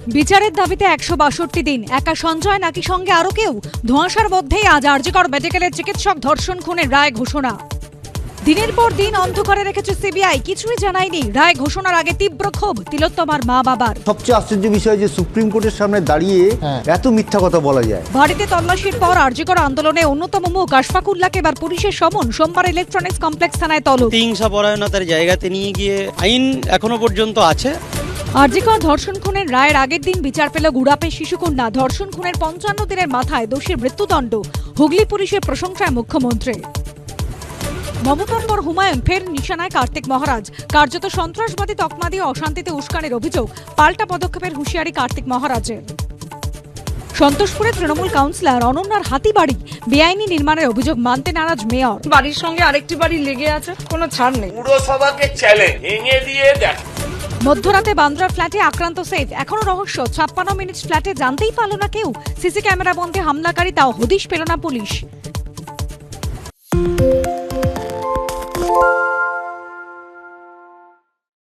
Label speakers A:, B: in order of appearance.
A: বিচারের দাবিতে 162 দিন, একা সঞ্জয় নাকি সঙ্গে আরো কেউ? ধোঁয়াশার মধ্যেই আজ আরজিকর মেডিকেলের চিকিৎসক ধর্ষণ খুনের রায় ঘোষণা। দিনের পর দিন অন্ধকারে রেখেছে সিবিআই, কিছুই জানায়নি। রায় ঘোষণার আগে তীব্র ক্ষোভ তিলোত্তমার মা বাবার।
B: সবচেয়ে আশ্চর্য বিষয় যে সুপ্রিম কোর্টের সামনে দাঁড়িয়ে এত মিথ্যা কথা বলা যায়।
A: বাড়িতে তল্লাশির পর আরজিকর আন্দোলনে অন্যতম মুখ আশফাকুল্লাহকে এবার পুলিশের সমন। সোমবার ইলেকট্রনিক্স কমপ্লেক্স থানায় তলব।
C: হিংসা পরায়ণতার জায়গাতে নিয়ে গিয়ে আইন এখনো পর্যন্ত আছে।
A: আরজিকর ধর্ষণ খুনের রায়ের আগের দিন বিচার পেল গুড়াপের শিশুকন্যা। ধর্ষণ খুনের 55 দিনের মাথায় দোষীর মৃত্যুদণ্ড। হুগলি পুলিশের প্রশংসায় মুখ্যমন্ত্রী। মমতার পর হুমায়ুন, ফের নিশানায় কার্তিক মহারাজ। কার্যত সন্ত্রাসবাদী তকমা দিয়ে অশান্তিতে উস্কানির অভিযোগ। পাল্টা পদক্ষেপের হুঁশিয়ারি কার্তিক মহারাজের। সন্তোষপুরে তৃণমূল কাউন্সিলর অনন্যার হাতিবাড়ি বেআইনি নির্মাণের অভিযোগ মানতে নারাজ মেয়র।
D: বাড়ির সঙ্গে আরেকটি বাড়ি লেগে আছে, কোনো ছাড় নেই।
E: পুরসভাকে চ্যালেঞ্জ ভেঙে দিয়ে দেখ।
A: মধ্যরাতে বান্দ্রার ফ্ল্যাটে আক্রান্ত সেফ, এখনো রহস্য। 56 মিনিট ফ্ল্যাটে জানতেই পারল না কেউ। সিসি ক্যামেরা বন্ধে হামলাকারী, তাও হদিশ পেল না পুলিশ।